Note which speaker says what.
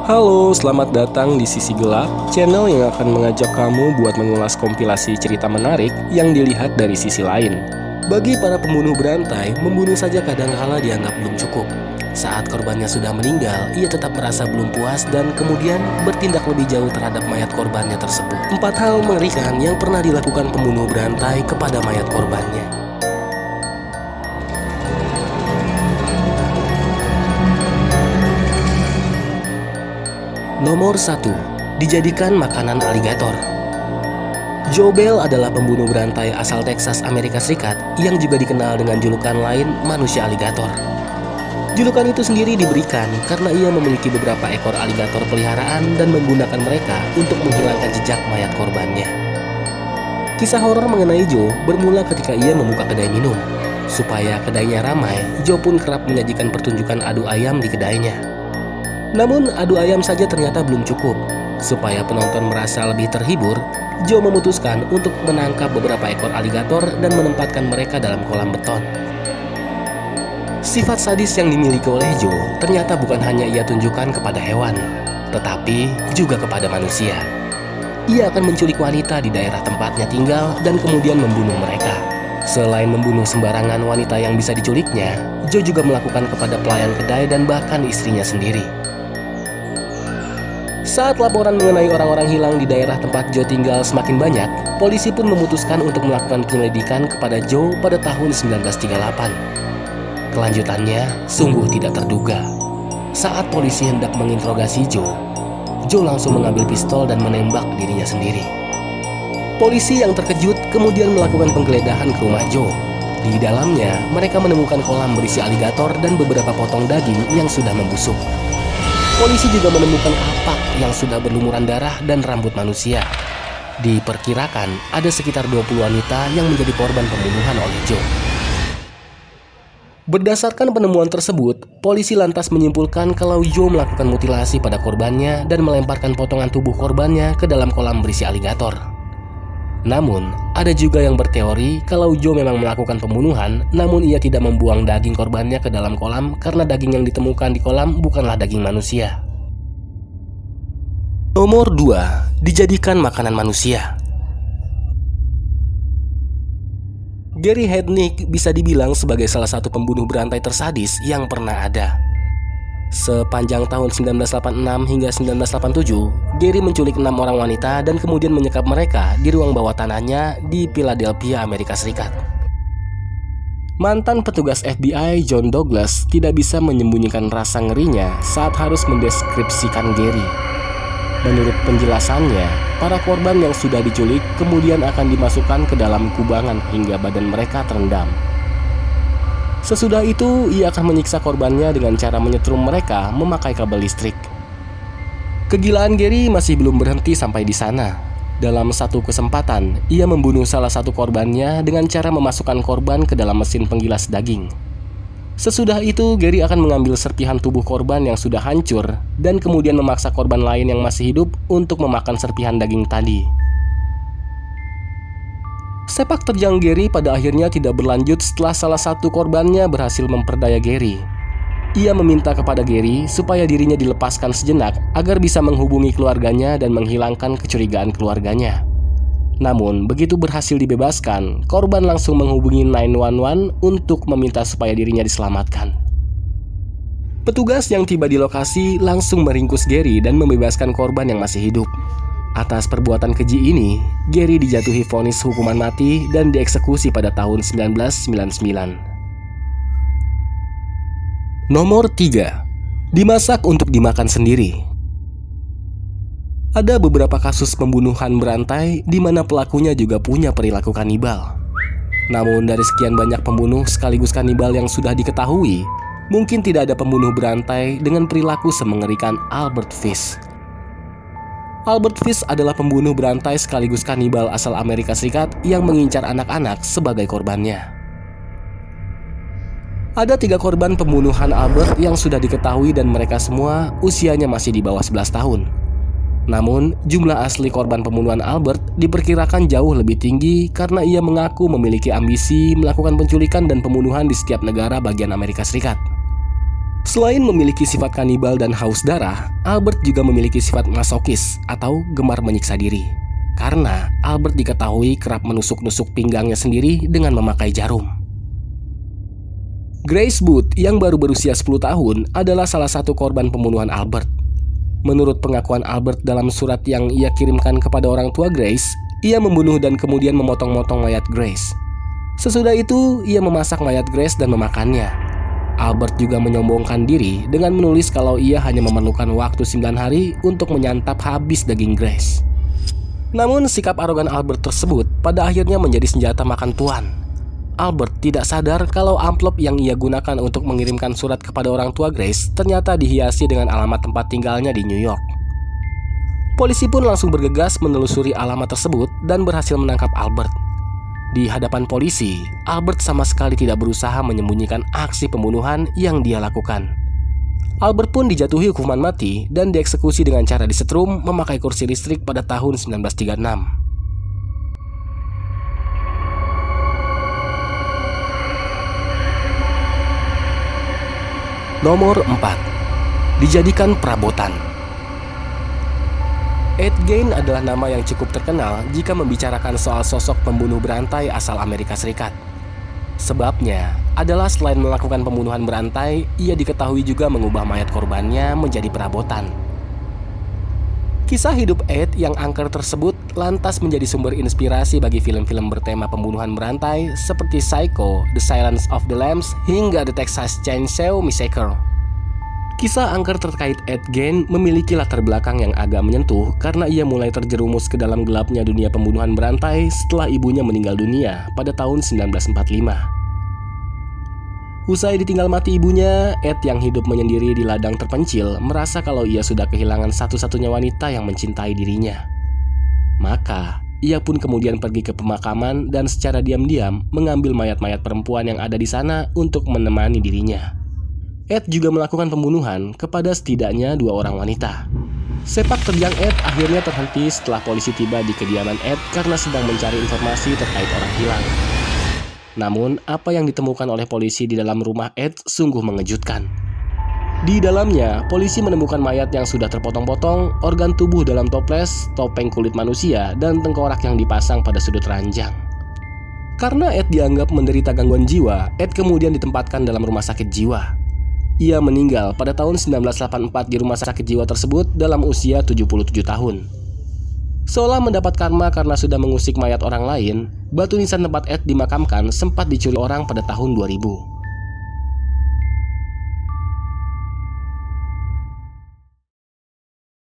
Speaker 1: Halo, selamat datang di Sisi Gelap, channel yang akan mengajak kamu buat mengulas kompilasi cerita menarik yang dilihat dari sisi lain. Bagi para pembunuh berantai, membunuh saja kadangkala dianggap belum cukup. Saat korbannya sudah meninggal, ia tetap merasa belum puas dan kemudian bertindak lebih jauh terhadap mayat korbannya tersebut. 4 hal mengerikan yang pernah dilakukan pembunuh berantai kepada mayat korbannya. Nomor 1. Dijadikan makanan aligator. Joe Bell adalah pembunuh berantai asal Texas, Amerika Serikat yang juga dikenal dengan julukan lain manusia aligator. Julukan itu sendiri diberikan karena ia memiliki beberapa ekor aligator peliharaan dan menggunakan mereka untuk menghilangkan jejak mayat korbannya. Kisah horor mengenai Joe bermula ketika ia membuka kedai minum. Supaya kedainya ramai, Joe pun kerap menyajikan pertunjukan adu ayam di kedainya. Namun adu ayam saja ternyata belum cukup. Supaya penonton merasa lebih terhibur, Joe memutuskan untuk menangkap beberapa ekor aligator dan menempatkan mereka dalam kolam beton. Sifat sadis yang dimiliki oleh Joe ternyata bukan hanya ia tunjukkan kepada hewan, tetapi juga kepada manusia. Ia akan menculik wanita di daerah tempatnya tinggal dan kemudian membunuh mereka. Selain membunuh sembarangan wanita yang bisa diculiknya, Joe juga melakukan kepada pelayan kedai dan bahkan istrinya sendiri. Saat laporan mengenai orang-orang hilang di daerah tempat Joe tinggal semakin banyak, polisi pun memutuskan untuk melakukan penyelidikan kepada Joe pada tahun 1938. Kelanjutannya sungguh tidak terduga. Saat polisi hendak menginterogasi Joe langsung mengambil pistol dan menembak dirinya sendiri. Polisi yang terkejut kemudian melakukan penggeledahan ke rumah Joe. Di dalamnya, mereka menemukan kolam berisi aligator dan beberapa potong daging yang sudah membusuk. Polisi juga menemukan kapak yang sudah berlumuran darah dan rambut manusia. Diperkirakan ada sekitar 20 wanita yang menjadi korban pembunuhan oleh Joe. Berdasarkan penemuan tersebut, polisi lantas menyimpulkan kalau Joe melakukan mutilasi pada korbannya dan melemparkan potongan tubuh korbannya ke dalam kolam berisi aligator. Namun, ada juga yang berteori kalau Joe memang melakukan pembunuhan, namun ia tidak membuang daging korbannya ke dalam kolam karena daging yang ditemukan di kolam bukanlah daging manusia. Nomor 2. Dijadikan makanan manusia. Gary Headnick bisa dibilang sebagai salah satu pembunuh berantai tersadis yang pernah ada. Sepanjang tahun 1986 hingga 1987, Gary menculik 6 orang wanita dan kemudian menyekap mereka di ruang bawah tanahnya di Philadelphia, Amerika Serikat. Mantan petugas FBI John Douglas tidak bisa menyembunyikan rasa ngerinya saat harus mendeskripsikan Gary. Menurut penjelasannya, para korban yang sudah diculik kemudian akan dimasukkan ke dalam kubangan hingga badan mereka terendam. Sesudah itu, ia akan menyiksa korbannya dengan cara menyetrum mereka memakai kabel listrik. Kegilaan Gary masih belum berhenti sampai di sana. Dalam satu kesempatan, ia membunuh salah satu korbannya dengan cara memasukkan korban ke dalam mesin penggilas daging. Sesudah itu, Gary akan mengambil serpihan tubuh korban yang sudah hancur dan kemudian memaksa korban lain yang masih hidup untuk memakan serpihan daging tadi. Sepak terjang Gary pada akhirnya tidak berlanjut setelah salah satu korbannya berhasil memperdaya Gary. Ia meminta kepada Gary supaya dirinya dilepaskan sejenak agar bisa menghubungi keluarganya dan menghilangkan kecurigaan keluarganya. Namun, begitu berhasil dibebaskan, korban langsung menghubungi 911 untuk meminta supaya dirinya diselamatkan. Petugas yang tiba di lokasi langsung meringkus Gary dan membebaskan korban yang masih hidup. Atas perbuatan keji ini, Gary dijatuhi vonis hukuman mati dan dieksekusi pada tahun 1999. Nomor 3. Dimasak untuk dimakan sendiri. Ada beberapa kasus pembunuhan berantai di mana pelakunya juga punya perilaku kanibal. Namun dari sekian banyak pembunuh sekaligus kanibal yang sudah diketahui, mungkin tidak ada pembunuh berantai dengan perilaku semengerikan Albert Fish. Albert Fish adalah pembunuh berantai sekaligus kanibal asal Amerika Serikat yang mengincar anak-anak sebagai korbannya. Ada 3 korban pembunuhan Albert yang sudah diketahui dan mereka semua usianya masih di bawah 11 tahun. Namun, jumlah asli korban pembunuhan Albert diperkirakan jauh lebih tinggi karena ia mengaku memiliki ambisi melakukan penculikan dan pembunuhan di setiap negara bagian Amerika Serikat. Selain memiliki sifat kanibal dan haus darah, Albert juga memiliki sifat masokis atau gemar menyiksa diri. Karena Albert diketahui kerap menusuk-nusuk pinggangnya sendiri dengan memakai jarum. Grace Booth yang baru berusia 10 tahun adalah salah satu korban pembunuhan Albert. Menurut pengakuan Albert dalam surat yang ia kirimkan kepada orang tua Grace, ia membunuh dan kemudian memotong-motong mayat Grace. Sesudah itu, ia memasak mayat Grace dan memakannya. Albert juga menyombongkan diri dengan menulis kalau ia hanya memerlukan waktu 9 hari untuk menyantap habis daging Grace. Namun sikap arogan Albert tersebut pada akhirnya menjadi senjata makan tuan. Albert tidak sadar kalau amplop yang ia gunakan untuk mengirimkan surat kepada orang tua Grace ternyata dihiasi dengan alamat tempat tinggalnya di New York. Polisi pun langsung bergegas menelusuri alamat tersebut dan berhasil menangkap Albert. Di hadapan polisi, Albert sama sekali tidak berusaha menyembunyikan aksi pembunuhan yang dia lakukan. Albert pun dijatuhi hukuman mati dan dieksekusi dengan cara disetrum memakai kursi listrik pada tahun 1936. Nomor 4. Dijadikan perabotan. Ed Gein adalah nama yang cukup terkenal jika membicarakan soal sosok pembunuh berantai asal Amerika Serikat. Sebabnya adalah selain melakukan pembunuhan berantai, ia diketahui juga mengubah mayat korbannya menjadi perabotan. Kisah hidup Ed yang angker tersebut lantas menjadi sumber inspirasi bagi film-film bertema pembunuhan berantai seperti Psycho, The Silence of the Lambs, hingga The Texas Chainsaw Massacre. Kisah angker terkait Ed Gein memiliki latar belakang yang agak menyentuh karena ia mulai terjerumus ke dalam gelapnya dunia pembunuhan berantai setelah ibunya meninggal dunia pada tahun 1945. Usai ditinggal mati ibunya, Ed yang hidup menyendiri di ladang terpencil merasa kalau ia sudah kehilangan satu-satunya wanita yang mencintai dirinya. Maka, ia pun kemudian pergi ke pemakaman dan secara diam-diam mengambil mayat-mayat perempuan yang ada di sana untuk menemani dirinya. Ed juga melakukan pembunuhan kepada setidaknya 2 orang wanita. Sepak terjang Ed akhirnya terhenti setelah polisi tiba di kediaman Ed karena sedang mencari informasi terkait orang hilang. Namun, apa yang ditemukan oleh polisi di dalam rumah Ed sungguh mengejutkan. Di dalamnya, polisi menemukan mayat yang sudah terpotong-potong, organ tubuh dalam toples, topeng kulit manusia, dan tengkorak yang dipasang pada sudut ranjang. Karena Ed dianggap menderita gangguan jiwa, Ed kemudian ditempatkan dalam rumah sakit jiwa. Ia meninggal pada tahun 1984 di rumah sakit jiwa tersebut dalam usia 77 tahun. Seolah mendapat karma karena sudah mengusik mayat orang lain, batu nisan tempat Ed dimakamkan sempat dicuri orang pada tahun 2000.